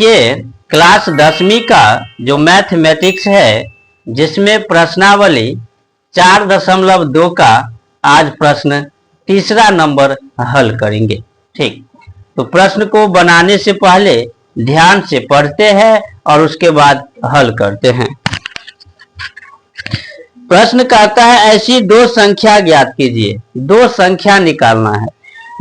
देखिए क्लास 10वीं का जो मैथमेटिक्स है जिसमें प्रश्नावली 4.2 का आज प्रश्न तीसरा नंबर हल करेंगे। ठीक, तो प्रश्न को बनाने से पहले ध्यान से पढ़ते हैं और उसके बाद हल करते हैं। प्रश्न कहता है ऐसी दो संख्या ज्ञात कीजिए। दो संख्या निकालना है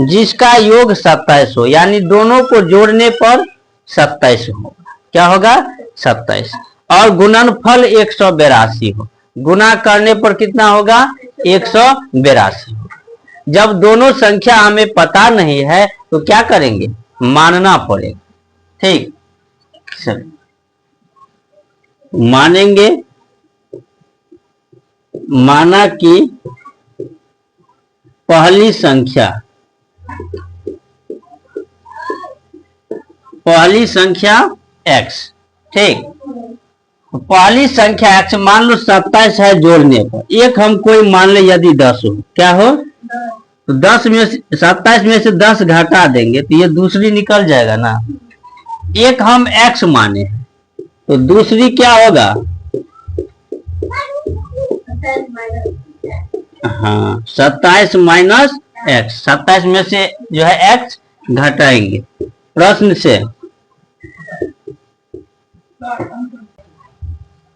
जिसका योग 27 हो, यानी दोनों को जोड़ने पर 27 होगा। क्या होगा? 27। और गुणनफल 182 हो। गुना करने पर कितना होगा? 182 होगा। जब दोनों संख्या हमें पता नहीं है तो क्या करेंगे? मानना पड़ेगा। ठीक, चलिए मानेंगे। माना कि पहली संख्या x। ठीक, पहली संख्या x मान लो 27 है, जोड़ने पर एक हम कोई मान ले यदि 10 हो। क्या हो? तो 10 में 27 में से 10 घटा देंगे तो ये दूसरी निकल जाएगा ना। एक हम x माने तो दूसरी क्या होगा? हाँ, 27 माइनस x। 27 में से जो है x घटाएंगे।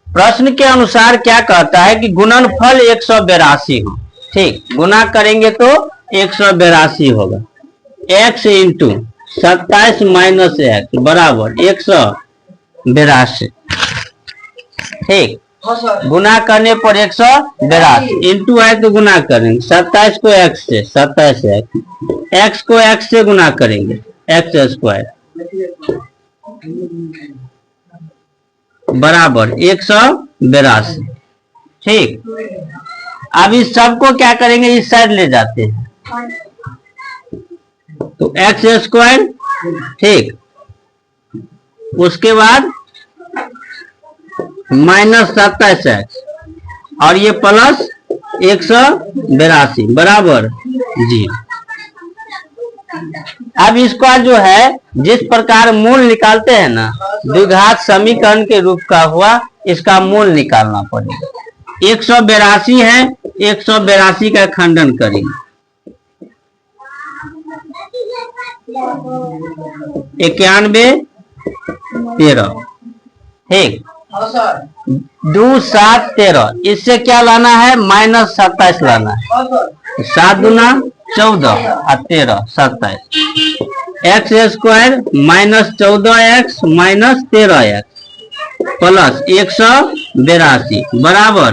प्रश्न के अनुसार क्या कहता है कि गुणनफल 182 हो। ठीक, गुना करेंगे तो 182 होगा। x इंटू 27 माइनस x बराबर 182। ठीक, गुना करने पर 182 इंटू है तो गुना करेंगे 27 को x से, 27 x को x से गुना करेंगे x स्क्वायर बराबर 182। ठीक, अब इस सबको क्या करेंगे? इस साइड ले जाते हैं तो एक्स स्क्वायर। ठीक, उसके बाद माइनस 27x और ये प्लस 182 बराबर 0। अब इसका जो है जिस प्रकार मूल निकालते हैं ना, द्विघात समीकरण के रूप का हुआ, इसका मूल निकालना पड़ेगा। 182 है, 182 का खंडन करेंगे। 91 13। ठीक, 2 7 13। इससे क्या लाना है? माइनस 27 लाना है। 7 दूना 14 और 13 27। X square minus 14x minus 13x plus 182 बराबर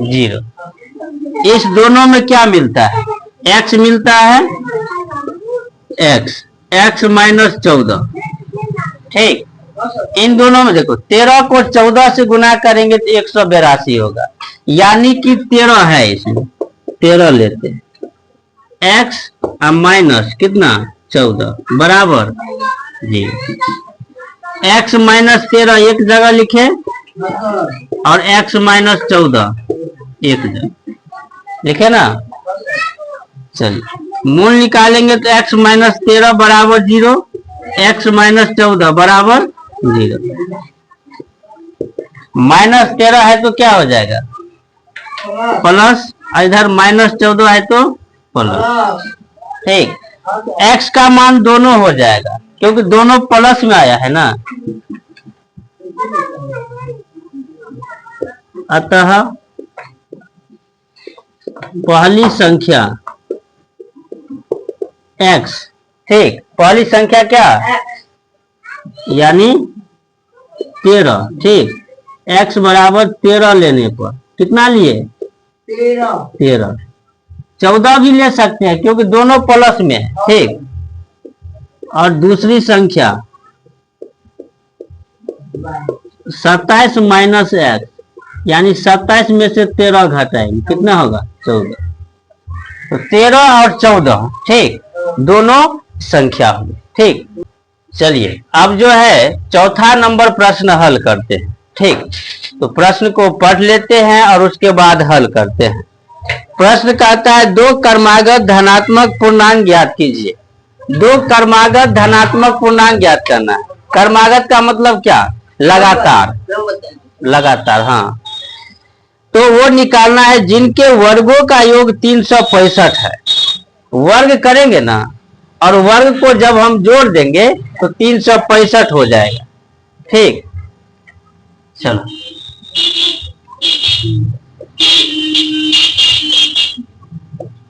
0। इस दोनों में क्या मिलता है? x मिलता है, x माइनस 14। ठीक, इन दोनों में देखो 13 को 14 से गुना करेंगे तो 182 होगा, यानी कि 13 है। इसमें 13 लेते हैं। x माइनस कितना? 14 बराबर 0। x माइनस 13 एक जगह लिखे और x माइनस 14 एक जगह लिखे ना। चलिए मूल निकालेंगे तो x माइनस 13 बराबर 0, x माइनस 14 बराबर 0। माइनस 13 है तो क्या हो जाएगा? प्लस, इधर माइनस 14 है तो प्लस। ठीक, x का मान दोनों हो जाएगा क्योंकि दोनों प्लस में आया है ना। अतः पहली संख्या x। ठीक, पहली संख्या क्या? यानी 13। ठीक, x बराबर 13 लेने पर कितना लिए? 13। 14 भी ले सकते हैं क्योंकि दोनों प्लस में है। ठीक, और दूसरी संख्या 27 माइनस x, यानी 27 में से 13 घटाएंगे, कितना होगा? 14। तो 13 और 14 ठीक दोनों संख्या होगी। ठीक, चलिए अब जो है चौथा नंबर प्रश्न हल करते हैं। ठीक, तो प्रश्न को पढ़ लेते हैं और उसके बाद हल करते हैं। प्रश्न कहता है दो क्रमागत धनात्मक पूर्णांक ज्ञात कीजिए। दो क्रमागत धनात्मक पूर्णांक ज्ञात करना है। कर्मागत का मतलब क्या? लगातार, लगातार। हाँ, तो वो निकालना है जिनके वर्गों का योग 365 है। वर्ग करेंगे ना, और वर्ग को जब हम जोड़ देंगे तो 365 हो जाएगा। ठीक, चलो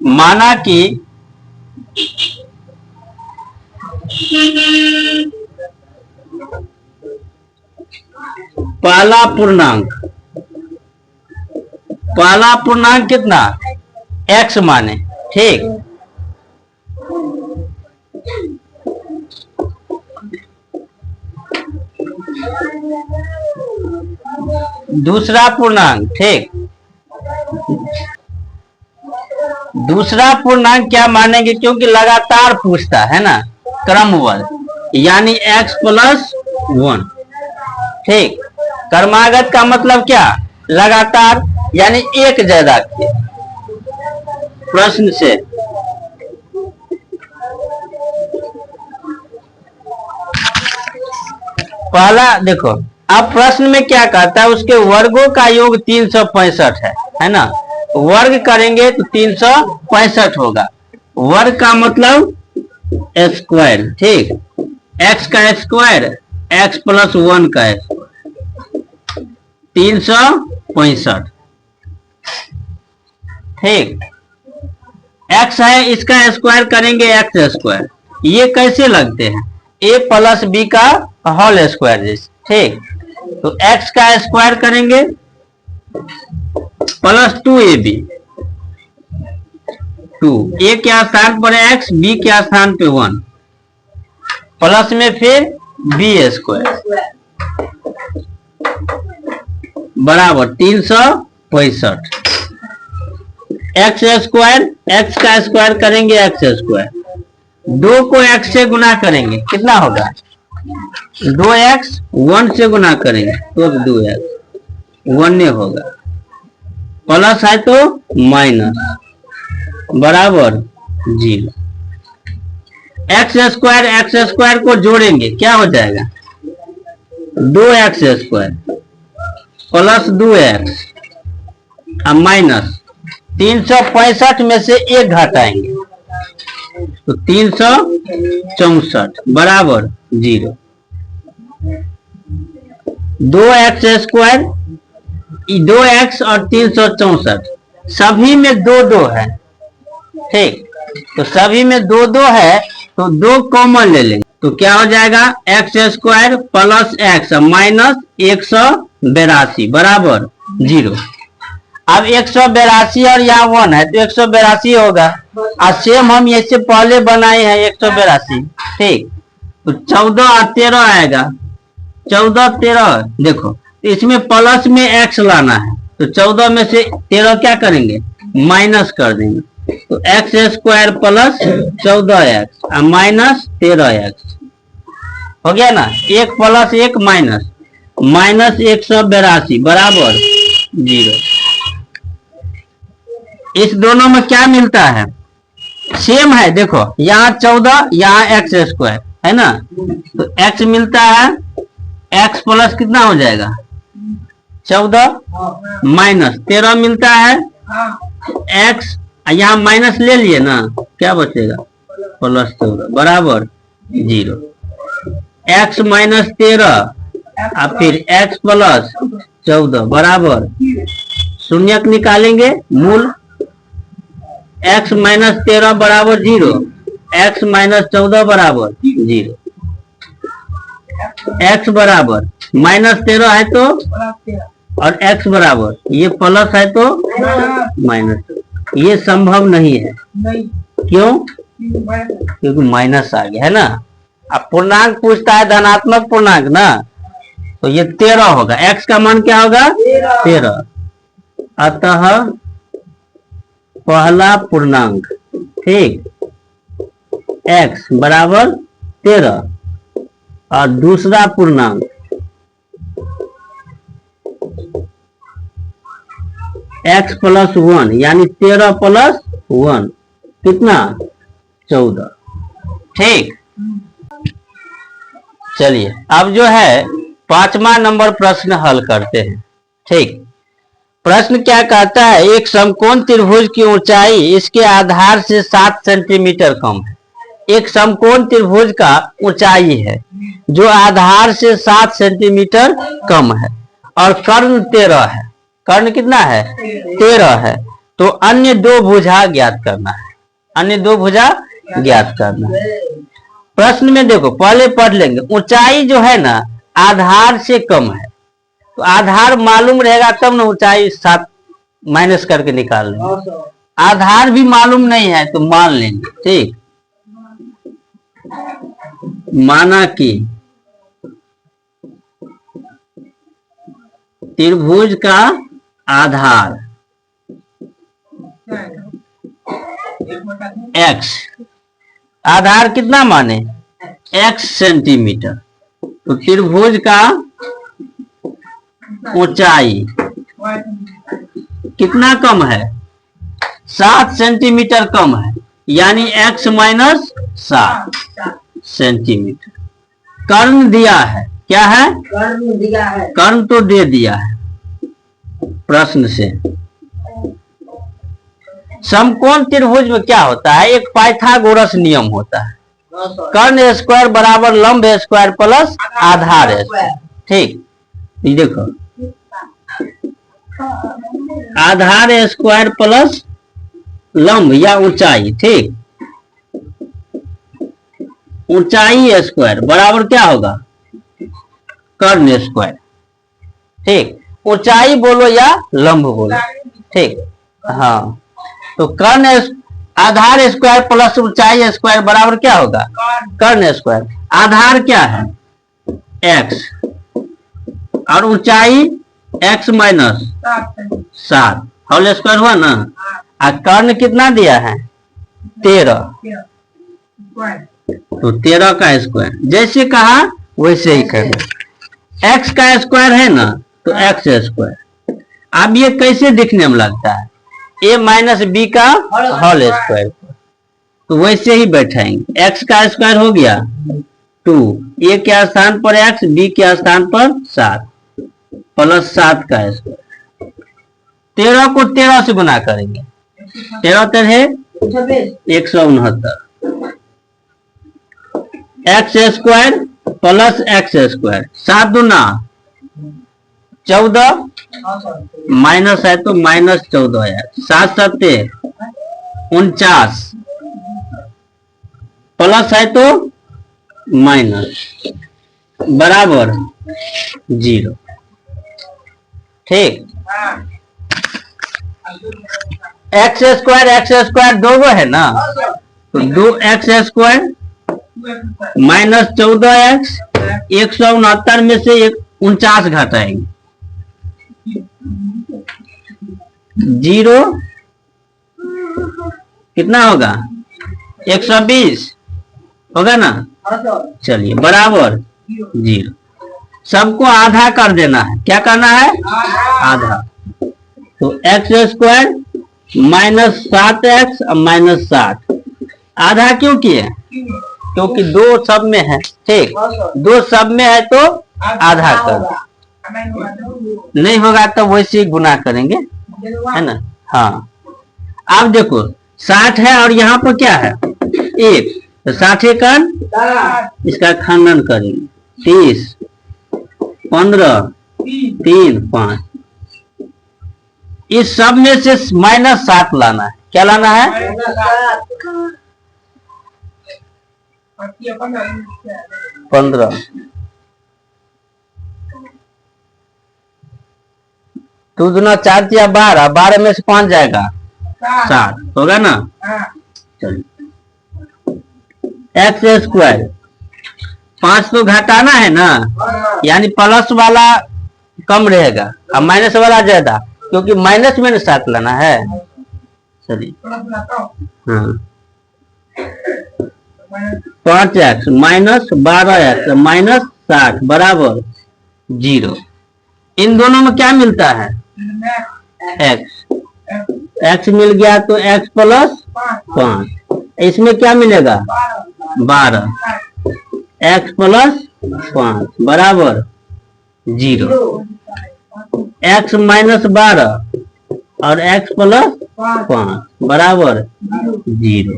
माना कि पहला पूर्णांक कितना? x माने। ठीक, दूसरा पूर्णांक। ठीक, दूसरा पूर्णांक क्या मानेंगे? क्योंकि लगातार पूछता है ना, क्रमबद्ध, यानी x प्लस 1। ठीक, कर्मागत का मतलब क्या? लगातार, यानी एक ज्यादा के। प्रश्न से पहला देखो, अब प्रश्न में क्या कहता है? उसके वर्गों का योग 365 है ना। वर्ग करेंगे तो 365 होगा। वर्ग का मतलब स्क्वायर। ठीक, x का स्क्वायर, x प्लस 1 का स्क्वायर, 365। ठीक, x है, इसका स्क्वायर करेंगे x स्क्वायर। ये कैसे लगते हैं? a प्लस b का होल स्क्वायर जैसे। ठीक, तो x का स्क्वायर करेंगे प्लस 2ab, 2 a के स्थान पर x, b के स्थान पे 1, प्लस में फिर b स्क्वायर बराबर 365। x स्क्वायर, x का स्क्वायर करेंगे x स्क्वायर, 2 को x से गुना करेंगे, कितना होगा? 2x, 1 से गुना करेंगे तो 2x, 1 होगा, प्लस है तो माइनस, बराबर 0। x स्क्वायर को जोड़ेंगे, क्या हो जाएगा? 2x स्क्वायर प्लस 2x अब माइनस 365 में से 1 घटाएंगे तो 364 बराबर 0। 2x स्क्वायर, 2x और 364 सभी में 2 है। ठीक, तो सभी में 2 है तो 2 कॉमन ले लेंगे तो क्या हो जाएगा? x square plus x minus 182 बराबर 0। अब 182 और यहाँ 1 है तो 182 होगा, और सेम हम इससे पहले बनाए हैं 182। ठीक, तो 14 और 13 आएगा, 14 13। देखो, इसमें प्लस में x लाना है तो 14 में से 13 क्या करेंगे? माइनस कर देंगे, तो x स्क्वायर प्लस 14x और माइनस 13x हो गया ना। 1 प्लस 1 माइनस, माइनस 182 बराबर 0। इस दोनों में क्या मिलता है? सेम है। देखो, यहाँ 14, यहाँ x स्क्वायर है ना, तो x मिलता है, x प्लस कितना हो जाएगा? 14 माइनस 13 मिलता है, x यहाँ माइनस ले लिए ना, क्या बचेगा? प्लस 14 बराबर 0। x माइनस 13 और फिर x प्लस 14 बराबर शून्यक निकालेंगे, मूल x माइनस 13 बराबर 0, x माइनस 14 बराबर 0, x बराबर माइनस 13 है तो और x बराबर ये प्लस है तो माइनस, ये संभव नहीं है। क्यों? क्योंकि माइनस आ गया है ना। अब पूर्णांक पूछता है, धनात्मक पूर्णांक ना, तो ये 13 होगा। x का मान क्या होगा? 13। अतः पहला पूर्णांक, ठीक, x बराबर 13 और दूसरा पूर्णांक x प्लस 1 यानी 13 प्लस 1 कितना? 14। ठीक, चलिए अब जो है 5वां नंबर प्रश्न हल करते हैं। ठीक, प्रश्न क्या कहता है, एक समकोण त्रिभुज की ऊंचाई इसके आधार से 7 सेंटीमीटर कम है। एक समकोण त्रिभुज का ऊंचाई है जो आधार से 7 सेंटीमीटर कम है और कर्ण 13 है। कर्ण कितना है? 13 है। तो अन्य दो भुजा ज्ञात करना है। अन्य दो भुजा ज्ञात करना है। प्रश्न में देखो, पहले पढ़ लेंगे। ऊंचाई जो है ना आधार से कम है, तो आधार मालूम रहेगा तब ना ऊंचाई 7 माइनस करके निकाल लेंगे। आधार भी मालूम नहीं है तो मान लेंगे। ठीक, माना कि त्रिभुज का आधार x, आधार कितना माने? x centimetre. तो त्रिभुज का ऊंचाई कितना कम है? 7 सेंटीमीटर कम है, यानी x माइनस 7 सेंटीमीटर। कर्ण दिया है, क्या है? कर्ण दिया है। कर्ण तो दे दिया है प्रश्न से। समकोण त्रिभुज में क्या होता है? एक पाइथागोरस नियम होता है, कर्ण स्क्वायर बराबर लंब स्क्वायर प्लस आधार स्क्वायर। ठीक, ये देखो, आधार स्क्वायर प्लस लंब या ऊंचाई। ठीक, ऊंचाई स्क्वायर बराबर क्या होगा? कर्ण स्क्वायर। ठीक, ऊंचाई बोलो या लंब बोलो। ठीक, हाँ, तो कर्ण आधार स्क्वायर प्लस ऊंचाई स्क्वायर बराबर क्या होगा? कर्ण स्क्वायर। आधार क्या है? x और ऊंचाई x माइनस 7 होल स्क्वायर हुआ ना। और कर्ण कितना दिया है? 13। तो 13 का स्क्वायर, जैसे कहा वैसे ही करना। x का स्क्वायर है ना तो x स्क्वायर। अब ये कैसे दिखने में लगता है? a माइनस बी का होल स्क्वायर। तो वैसे ही बैठाएंगे। x का स्क्वायर हो गया 2, a के स्थान पर x, b के स्थान पर 7 प्लस 7 का स्क्वायर। 13 को 13 से गुना करेंगे। 13 है 169। X square plus x square, 7 दूना 14, माइनस है तो माइनस 14 है। 7 सत्ते 49, प्लस है तो माइनस, बराबर 0। ठीक, एक्स स्क्वायर दो है ना, तो 2x स्क्वायर माइनस 14x, 169 में से 49 घटाएंगे, 0 कितना होगा? 120 होगा ना। चलिए, बराबर 0। सबको आधा कर देना है। क्या करना है? आधा। तो एक्स स्क्वायर माइनस 7x और माइनस 7 आधा क्यों किए? क्योंकि 2 सब में है। ठीक, 2 सब में है तो आधा कर, नहीं होगा तो वैसे ही गुना करेंगे, है ना। हाँ, अब देखो 60 है और यहाँ पर क्या है? 1, तो 60 का इसका खंडन करेंगे। 30, 15, 3, 5। इस सब में से माइनस 7 लाना है। क्या लाना है? 15। तो दूना 4 या 12, 12 में से 5 जाएगा 7 होगा ना। चलिए, एक्स स्क्वायर 5 तो घटाना है ना, यानी प्लस वाला कम रहेगा और माइनस वाला ज्यादा, क्योंकि माइनस में 7 लाना है। चलिए, हाँ, 5x माइनस 12x माइनस 60 बराबर 0। इन दोनों में क्या मिलता है? x मिल गया तो x प्लस 5। इसमें क्या मिलेगा? 12, x प्लस 5 बराबर 0। x माइनस 12 और x प्लस 5 बराबर 0।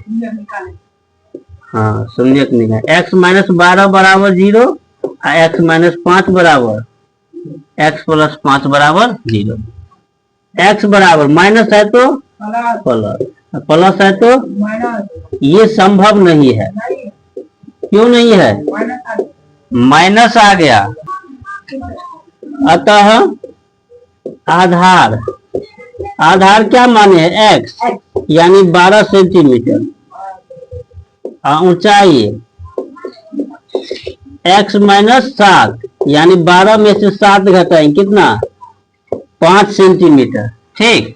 हाँ शून्य निकाल, x माइनस 12 बराबर 0 और x माइनस 5 बराबर x प्लस 5 बराबर 0। x बराबर माइनस है तो प्लस, प्लस है तो ये संभव नहीं है। क्यों नहीं है? माइनस आ गया। अतः आधार, आधार क्या माने है? x यानी 12 सेंटीमीटर। ऊंचाई x माइनस 7 यानी 12 में से 7 घटाएं कितना? 5 सेंटीमीटर। ठीक।